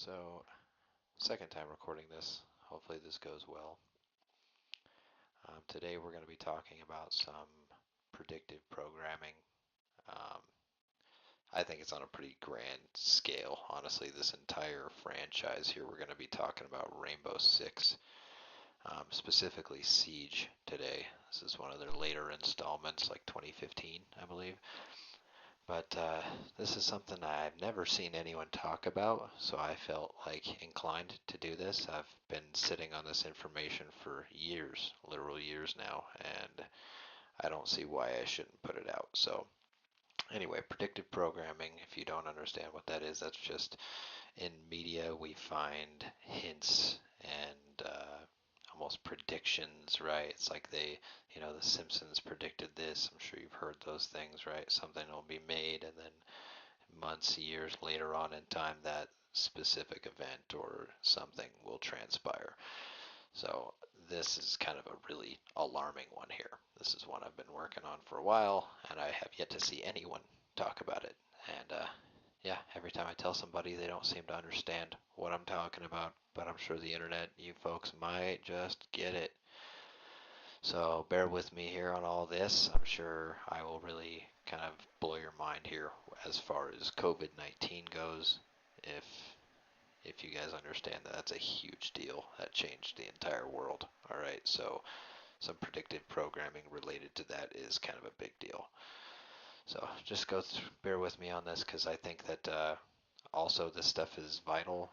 So, second time recording this. Hopefully this goes well. Today we're going to be talking about some predictive programming. Um, I think it's on a pretty grand scale. Honestly, this entire franchise here, we're going to be talking about Rainbow Six, specifically Siege today. This is one of their later installments, like 2015, I believe. But this is something I've never seen anyone talk about, so I felt like inclined to do this. I've been sitting on this information for years, literal years now, and I don't see why I shouldn't put it out. So, anyway, predictive programming, if you don't understand what that is, that's just in media we find hints and almost predictions, right? It's like the Simpsons predicted this. I'm sure you've heard those things, right? Something will be made, and then months, years later on in time, that specific event or something will transpire. So this is kind of a really alarming one here. This is one I've been working on for a while, and I have yet to see anyone talk about it. And yeah, every time I tell somebody, they don't seem to understand what I'm talking about, but I'm sure the internet, you folks might just get it. So bear with me here on all this. I'm sure I will really kind of blow your mind here as far as COVID-19 goes. If if you guys understand that that's a huge deal. That changed the entire world. All right, so some predictive programming related to that is kind of a big deal. So just bear with me on this because I think that also this stuff is vital.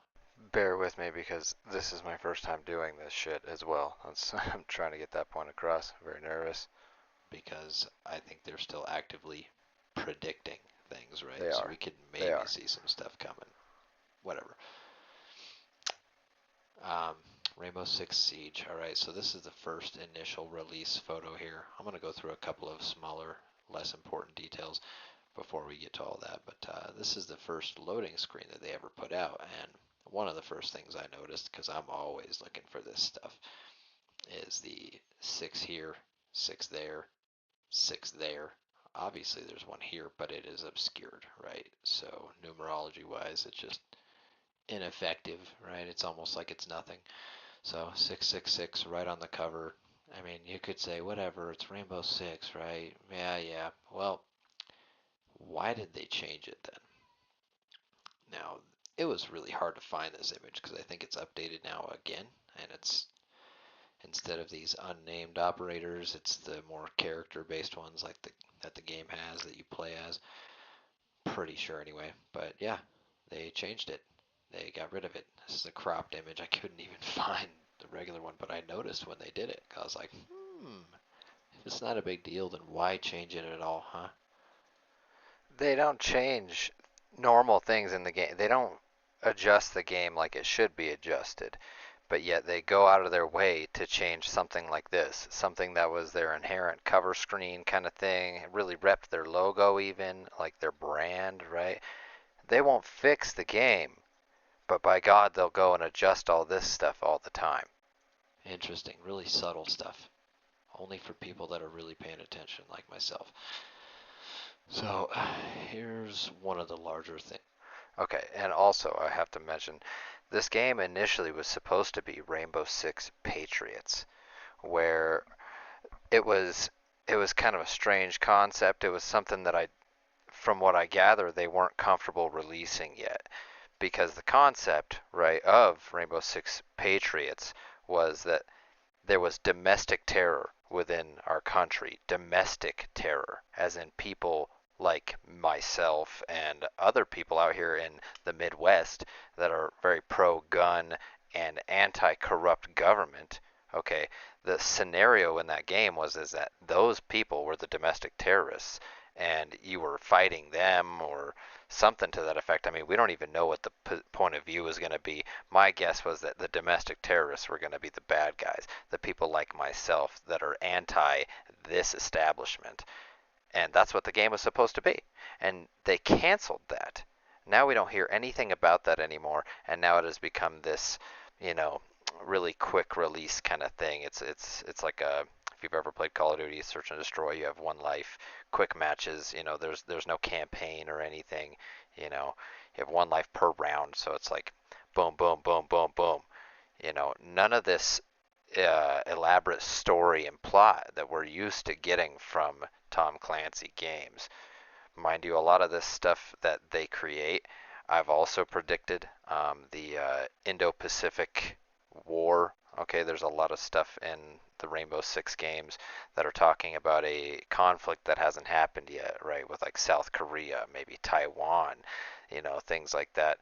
Bear with me because this is my first time doing this shit as well. I'm trying to get that point across. I'm very nervous. Because I think they're still actively predicting things, right? They So are. we could They maybe are. see some stuff coming. Whatever. Um, Rainbow Six Siege. All right, so this is the first initial release photo here. I'm going to go through a couple of smaller, less important details before we get to all that. But this is the first loading screen that they ever put out, and one of the first things I noticed, because I'm always looking for this stuff, is the six here, six there, six there. Obviously, there's one here, but it is obscured, right? So numerology wise, it's just ineffective, right? It's almost like it's nothing. So 666 right on the cover. I mean, you could say whatever, it's Rainbow Six, right? Yeah, yeah. Well, why did they change it then? Now, it was really hard to find this image because I think it's updated now again, and it's instead of these unnamed operators, it's the more character-based ones like that the game has that you play as. Pretty sure anyway, but yeah, they changed it. They got rid of it. This is a cropped image. I couldn't even find the regular one, but I noticed when they did it. I was like, if it's not a big deal, then why change it at all, huh? They don't change normal things in the game. They don't adjust the game like it should be adjusted. But yet they go out of their way to change something like this, something that was their inherent cover screen kind of thing. It really repped their logo, even like their brand, right? They won't fix the game, but by God, they'll go and adjust all this stuff all the time. Interesting, really subtle stuff. Only for people that are really paying attention, like myself. So, here's one of the larger things. Okay, and also I have to mention, this game initially was supposed to be Rainbow Six Patriots, where it was it was kind of a strange concept. It was something that from what I gather, they weren't comfortable releasing yet because the concept, right, of Rainbow Six Patriots was that there was domestic terror within our country. Domestic terror, as in people like myself and other people out here in the Midwest that are very pro gun and anti corrupt government. Okay, the scenario in that game was is that those people were the domestic terrorists and you were fighting them or something to that effect. I mean, we don't even know what the point of view is going to be. My guess was that the domestic terrorists were going to be the bad guys, the people like myself that are anti this establishment. And that's what the game was supposed to be. And they canceled that. Now we don't hear anything about that anymore, and now it has become this, you know, really quick release kind of thing. It's like a if you've ever played Call of Duty Search and Destroy, you have one life, quick matches, there's no campaign or anything, you have one life per round, so it's like boom, boom, boom, boom, boom. None of this elaborate story and plot that we're used to getting from Tom Clancy games. Mind you, a lot of this stuff that they create, I've also predicted. The Indo-Pacific War. Okay, there's a lot of stuff in the Rainbow Six games that are talking about a conflict that hasn't happened yet, right? With like South Korea, maybe Taiwan, things like that.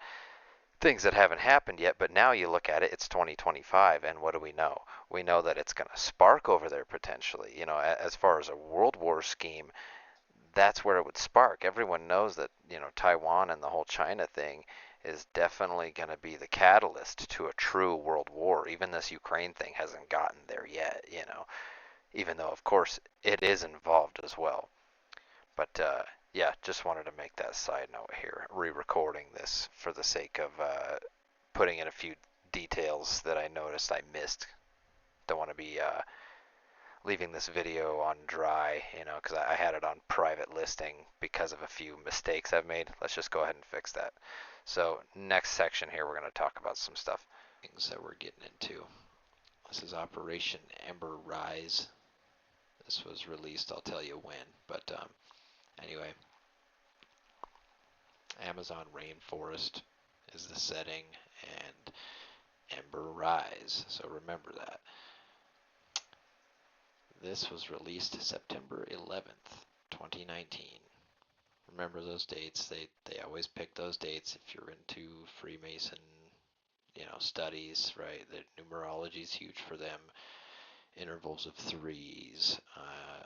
Things that haven't happened yet, but now you look at it, it's 2025, and what do we know? We know that it's going to spark over there potentially. As far as a world war scheme, that's where it would spark. Everyone knows that, Taiwan and the whole China thing is definitely going to be the catalyst to a true world war. Even this Ukraine thing hasn't gotten there yet, even though, of course, it is involved as well. But yeah, just wanted to make that side note here, re-recording this for the sake of putting in a few details that I noticed I missed. Don't want to be leaving this video on dry, because I had it on private listing because of a few mistakes I've made. Let's just go ahead and fix that. So next section here, we're going to talk about some stuff. Things that we're getting into. This is Operation Ember Rise. This was released, I'll tell you when, but anyway, Amazon rainforest is the setting, and Ember Rise, so remember that. This was released September 11th, 2019. Remember those dates. They always pick those dates if you're into Freemason, studies, right? The numerology is huge for them. Intervals of threes,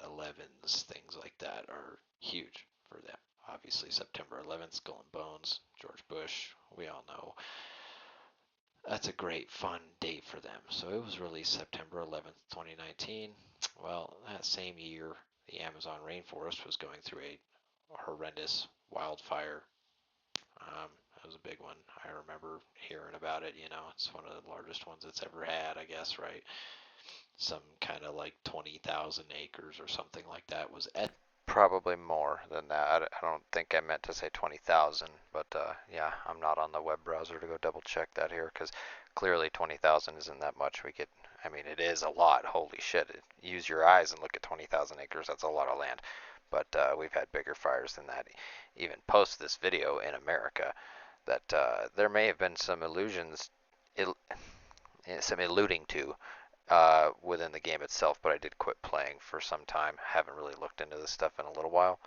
11s, things like that are huge for them. Obviously, September 11th, Skull and Bones, George Bush, we all know. That's a great, fun date for them. So it was released September 11th, 2019. Well, that same year, the Amazon rainforest was going through a horrendous wildfire. It was a big one. I remember hearing about it. It's one of the largest ones it's ever had, I guess, right? Some kind of like 20,000 acres or something like that was Probably more than that. I don't think I meant to say 20,000, but yeah, I'm not on the web browser to go double check that here because clearly 20,000 isn't that much. I mean, it is a lot. Holy shit. Use your eyes and look at 20,000 acres. That's a lot of land. But we've had bigger fires than that. Even post this video in America, that there may have been some illusions, some alluding to within the game itself, but I did quit playing for some time. Haven't really looked into this stuff in a little while.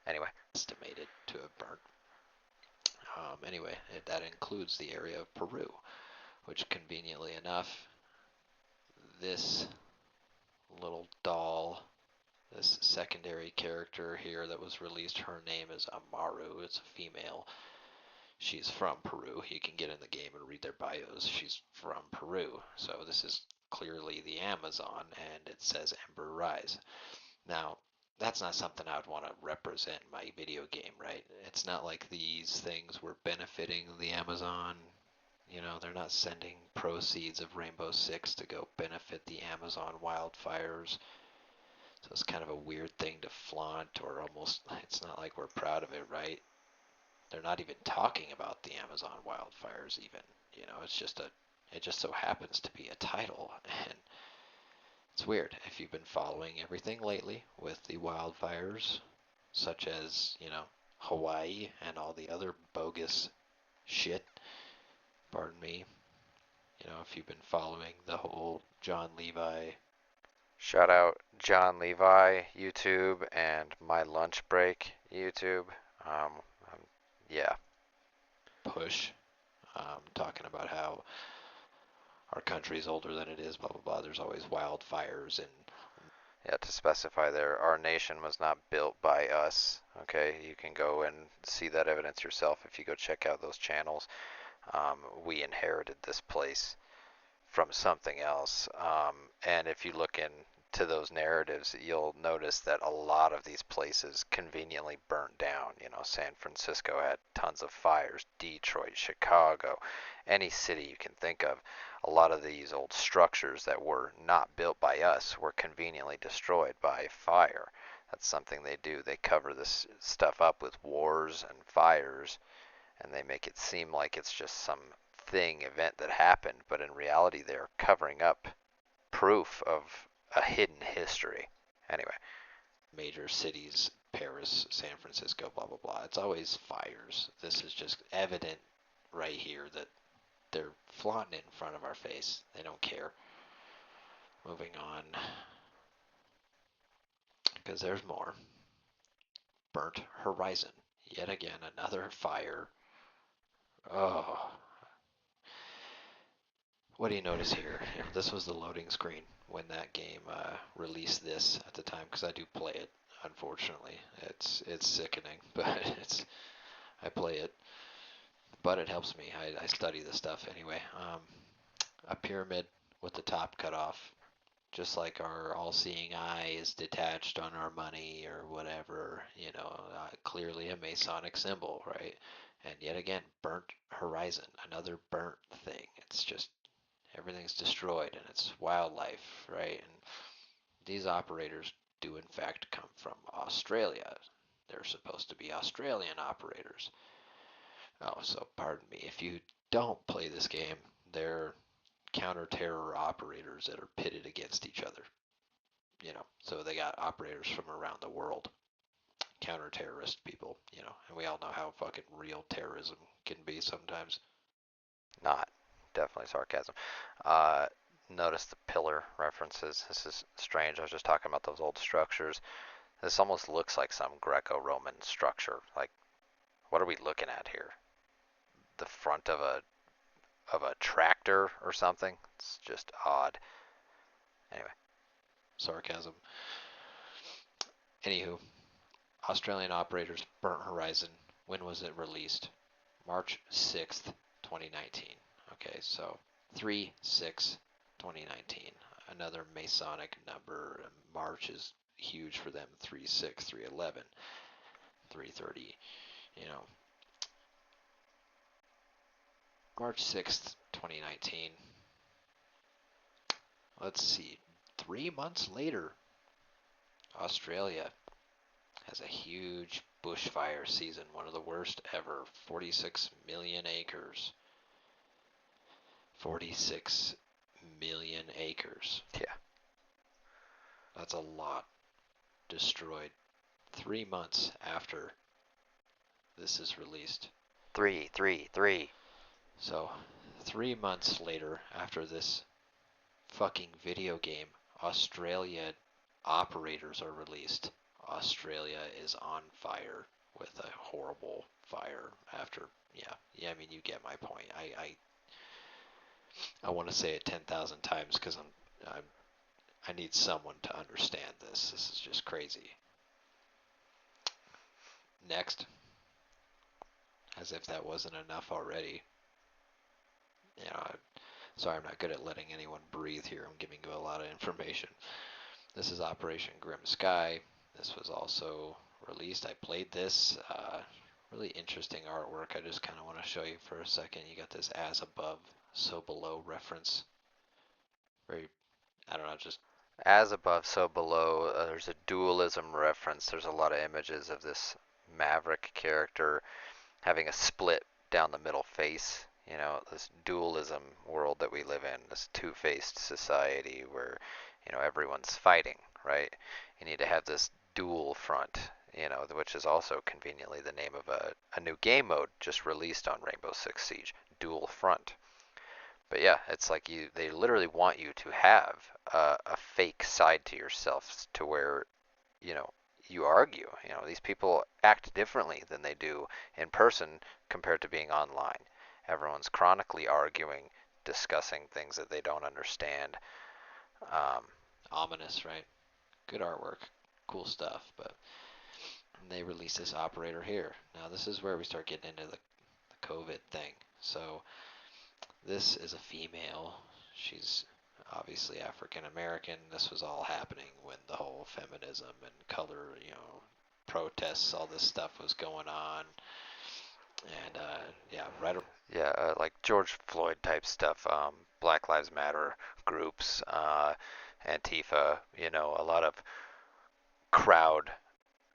Anyway. estimated to have burnt. Anyway, that includes the area of Peru, which conveniently enough, this little doll, this secondary character here that was released, her name is Amaru. It's a female. She's from Peru. You can get in the game and read their bios. She's from Peru. So this is clearly the Amazon, and it says Ember Rise. Now, that's not something I would want to represent in my video game, right? It's not like these things were benefiting the Amazon. They're not sending proceeds of Rainbow Six to go benefit the Amazon wildfires. So it's kind of a weird thing to flaunt, or almost, it's not like we're proud of it, right? They're not even talking about the Amazon wildfires even. It just so happens to be a title, and it's weird. If you've been following everything lately with the wildfires, such as, Hawaii and all the other bogus shit, pardon me, if you've been following the whole John Levi Shout out John Levi YouTube and My Lunch Break YouTube. Um, yeah. push, talking about how our country is older than it is, blah, blah, blah. There's always wildfires and Yeah, to specify there, our nation was not built by us. Okay, you can go and see that evidence yourself if you go check out those channels. We inherited this place from something else. And if you look into those narratives, you'll notice that a lot of these places conveniently burnt down. San Francisco had tons of fires, Detroit, Chicago, any city you can think of. A lot of these old structures that were not built by us were conveniently destroyed by fire. That's something they do. They cover this stuff up with wars and fires, and they make it seem like it's just some event that happened, but in reality they're covering up proof of a hidden history. Anyway, Major cities, Paris, San Francisco, blah blah blah. It's always fires. This is just evident right here that they're flaunting it in front of our face. They don't care. Moving on, because there's more. Burnt Horizon. Yet again, another fire. Oh, what do you notice here? This was the loading screen when that game released this at the time, because I do play it. Unfortunately, it's sickening, but I play it, but it helps me. I study this stuff anyway. A pyramid with the top cut off, just like our all-seeing eye is detached on our money or whatever. Clearly a Masonic symbol, right? And yet again, burnt horizon, another burnt thing. It's just everything's destroyed and it's wildlife, right? And these operators do in fact come from Australia. They're supposed to be Australian operators. Oh, so pardon me. If you don't play this game, they're counter-terror operators that are pitted against each other. So they got operators from around the world, counter-terrorist people, and we all know how fucking real terrorism can be sometimes. not definitely sarcasm. Uh, Notice the pillar references. This is strange. I was just talking about those old structures. This almost looks like some Greco-Roman structure. Like, what are we looking at here? The front of a tractor or something? It's just odd. Anyway, Sarcasm. Anywho, Australian operators Burnt Horizon. When was it released? March 6th, 2019. Okay, so 3/6/2019. Another Masonic number. March is huge for them. 3/6, 3/11, 3/30. You know, March 6th, 2019. Let's see. 3 months later, Australia has a huge bushfire season, one of the worst ever. 46 million acres. 46 million acres. yeah. That's a lot destroyed 3 months after this is released. Three, three, three. So, 3 months later, after this fucking video game, Australia operators are released. Australia is on fire with a horrible fire after. Yeah. I mean, you get my point. I want to say it 10,000 times because I need someone to understand this. This is just crazy. Next, as if that wasn't enough already. Sorry, I'm not good at letting anyone breathe here. I'm giving you a lot of information. This is Operation Grim Sky. This was also released. I played this. Really interesting artwork. I just kind of want to show you for a second. You got this as above, so below reference. Very, I don't know, just As above, so below. There's a dualism reference. There's a lot of images of this Maverick character having a split down the middle face. This dualism world that we live in, this two-faced society where, everyone's fighting, right? You need to have this dual front, which is also conveniently the name of a new game mode just released on Rainbow Six Siege, Dual Front. But yeah, it's like they literally want you to have a fake side to yourself to where, you know, you argue. These people act differently than they do in person compared to being online. Everyone's chronically arguing, discussing things that they don't understand. Um, ominous, right? Good artwork, cool stuff, but they released this operator here. Now this is where we start getting into the COVID thing. So this is a female. She's obviously African American. This was all happening when the whole feminism and color, protests, all this stuff was going on. And yeah, right. yeah, like George Floyd type stuff, Black Lives Matter groups, Antifa, a lot of crowd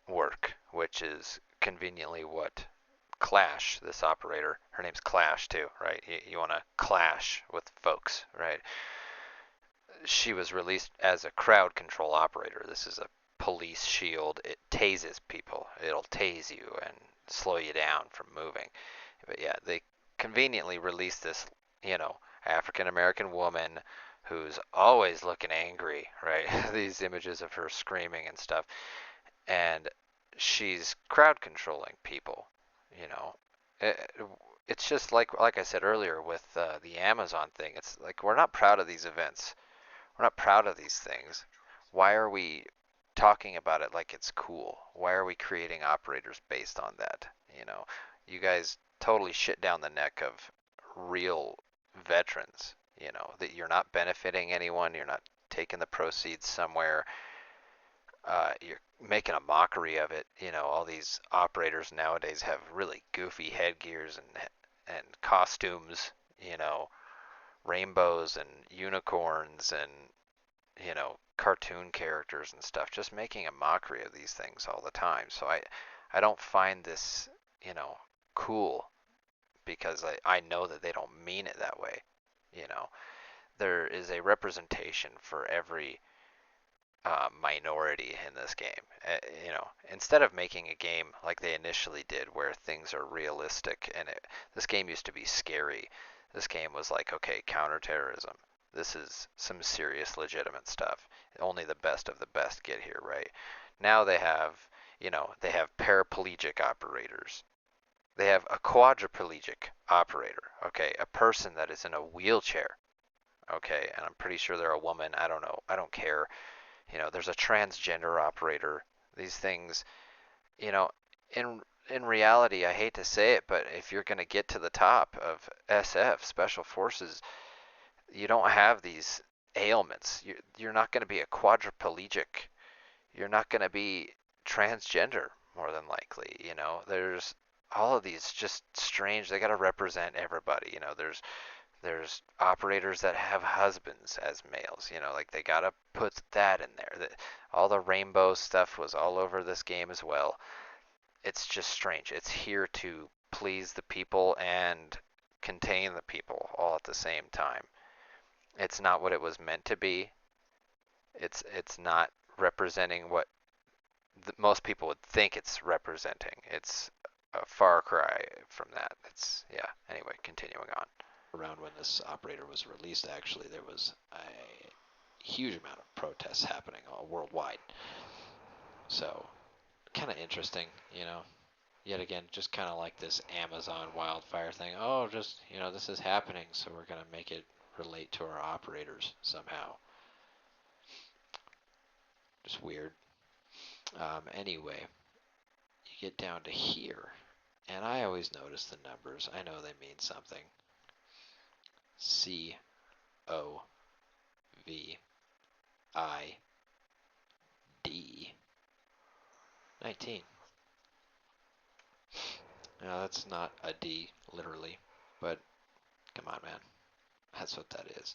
work, which is conveniently what clash this operator. Her name's Clash too, right? You want to clash with folks, right? She was released as a crowd control operator. This is a police shield. It tases people. It'll tase you and slow you down from moving. But yeah, they conveniently released this, African American woman who's always looking angry, right? These images of her screaming and stuff. And she's crowd controlling people, you know. It, it's just like I said earlier with the Amazon thing. It's like we're not proud of these events. We're not proud of these things. Why are we talking about it like it's cool? Why are we creating operators based on that? You guys totally shit down the neck of real veterans. That you're not benefiting anyone. You're not taking the proceeds somewhere. You're making a mockery of it. All these operators nowadays have really goofy headgears and costumes. Rainbows and unicorns and cartoon characters and stuff, just making a mockery of these things all the time. So I don't find this, you know, cool because I know that they don't mean it that way. You know, there is a representation for every minority in this game. Instead of making a game like they initially did, where things are realistic, and this game used to be scary. This game was like, okay, counterterrorism. This is some serious, legitimate stuff. Only the best of the best get here, right? Now they have paraplegic operators. They have a quadriplegic operator, okay, a person that is in a wheelchair, okay, and I'm pretty sure they're a woman. I don't know. I don't care. There's a transgender operator. These things, you know, in reality, I hate to say it, but if you're going to get to the top of SF Special Forces, you don't have these ailments. You're not going to be a quadriplegic. You're not going to be transgender more than likely. There's all of these just strange. They got to represent everybody. There's operators that have husbands as males, like they gotta put that in there. All the rainbow stuff was all over this game as well. It's just strange. It's here to please the people and contain the people all at the same time. It's not what it was meant to be. It's not representing what most people would think it's representing. It's a far cry from that. It's yeah. Anyway, continuing on. Around when this operator was released, actually, there was a huge amount of protests happening all worldwide. So, kind of interesting, Yet again, just kind of like this Amazon wildfire thing. Oh, just, this is happening, so we're going to make it relate to our operators somehow. Just weird. Anyway, you get down to here, and I always notice the numbers. I know they mean something. COVID-19. 19. Now, that's not a D, literally, but come on, man. That's what that is.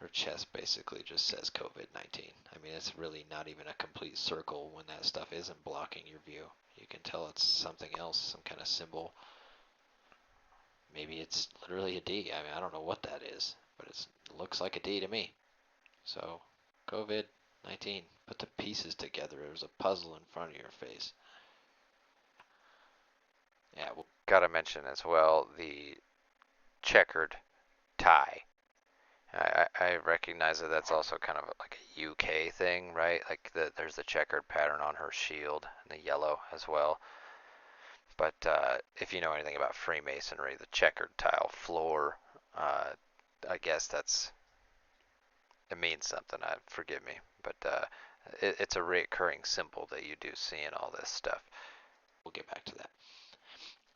Her chest basically just says COVID-19. I mean, it's really not even a complete circle when that stuff isn't blocking your view. You can tell it's something else, some kind of symbol. Maybe it's literally a D. I mean, I don't know what that is, but it looks like a D to me. So, COVID-19. Put the pieces together. There's a puzzle in front of your face. Yeah, well, Gotta mention as well the checkered tie. I recognize that that's also kind of like a UK thing, right? Like there's the checkered pattern on her shield and the yellow as well. But if you know anything about Freemasonry, the checkered tile floor, I guess it means something. Forgive me, but it's a recurring symbol that you do see in all this stuff. we'll get back to that.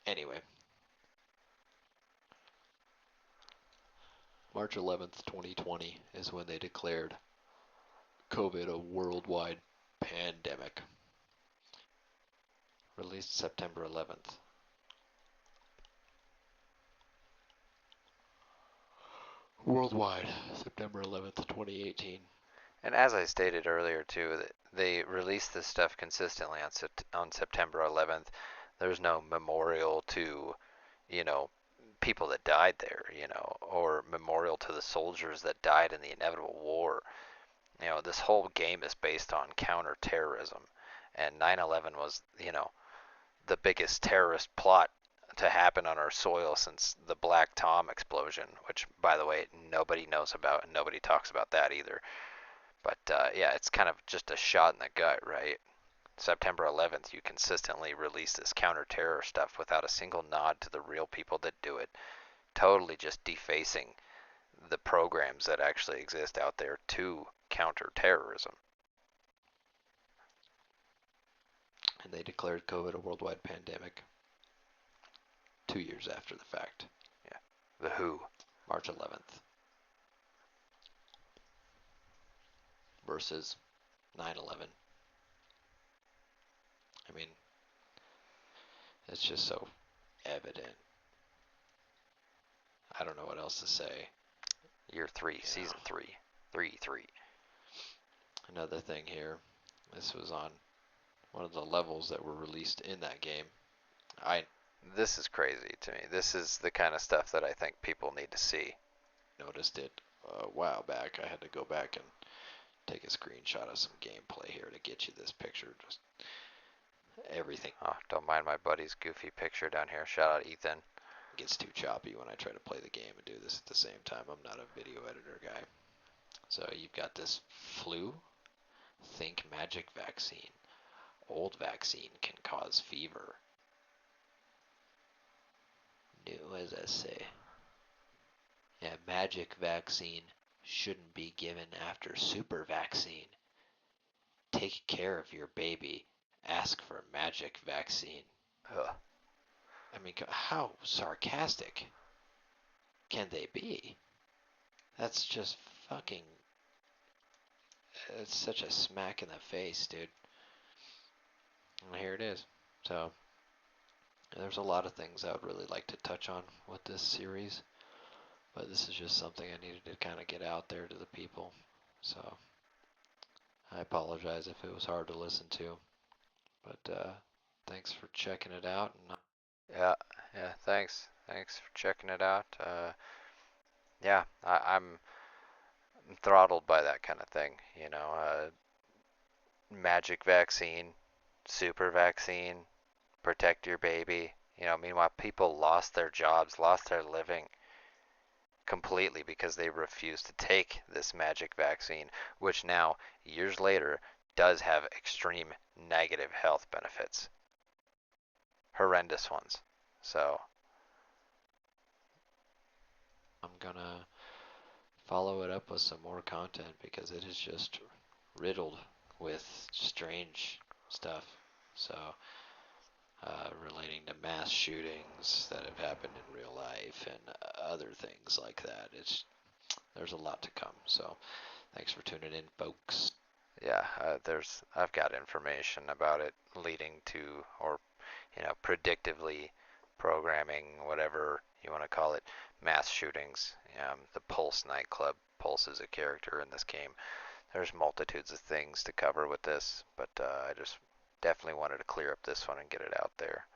Anyway, March 11th, 2020 is when they declared COVID a worldwide pandemic. Released September 11th. Worldwide, September 11th, 2018. And as I stated earlier too, they release this stuff consistently on September 11th. There's no memorial to, you know, people that died there, or memorial to the soldiers that died in the inevitable war. This whole game is based on counterterrorism, and 9/11 was, the biggest terrorist plot to happen on our soil since the Black Tom explosion, which, by the way, nobody knows about and nobody talks about that either. But yeah, it's kind of just a shot in the gut, right? September 11th, you consistently release this counter-terror stuff without a single nod to the real people that do it, totally just defacing the programs that actually exist out there to counter terrorism. And they declared COVID a worldwide pandemic 2 years after the fact, Yeah, the WHO. March 11th, versus 9/11. I mean, it's just so evident. I don't know what else to say. Year 3, You know, season 3, 3-3. another thing here. This was on one of the levels that were released in that game. I This is crazy to me. This is the kind of stuff that I think people need to see. noticed it a while back. I had to go back and take a screenshot of some gameplay here to get you this picture. Just everything Oh, don't mind my buddy's goofy picture down here. Shout out Ethan. gets too choppy when I try to play the game and do this at the same time. I'm not a video editor guy. So you've got this flu. Think magic vaccine. Old vaccine can cause fever. New, what does that say? Yeah, magic vaccine shouldn't be given after super vaccine. Take care of your baby. Ask for magic vaccine. Ugh. I mean, how sarcastic can they be? That's just fucking. It's such a smack in the face, dude. And here it is. So, there's a lot of things I would really like to touch on with this series, but this is just something I needed to kind of get out there to the people. So, I apologize if it was hard to listen to, but thanks for checking it out. And Yeah, yeah, thanks. Thanks for checking it out. Yeah, I'm throttled by that kind of thing. Magic vaccine, super vaccine, protect your baby. Meanwhile, people lost their jobs, lost their living completely because they refused to take this magic vaccine, which now, years later, does have extreme negative health benefits. Horrendous ones. So, I'm gonna follow it up with some more content because it is just riddled with strange stuff. So, relating to mass shootings that have happened in real life and other things like that. There's a lot to come. So, thanks for tuning in, folks. yeah, I've got information about it leading to, or predictively programming, whatever you want to call it, mass shootings. The Pulse nightclub. Pulse is a character in this game. There's multitudes of things to cover with this, but I just definitely wanted to clear up this one and get it out there.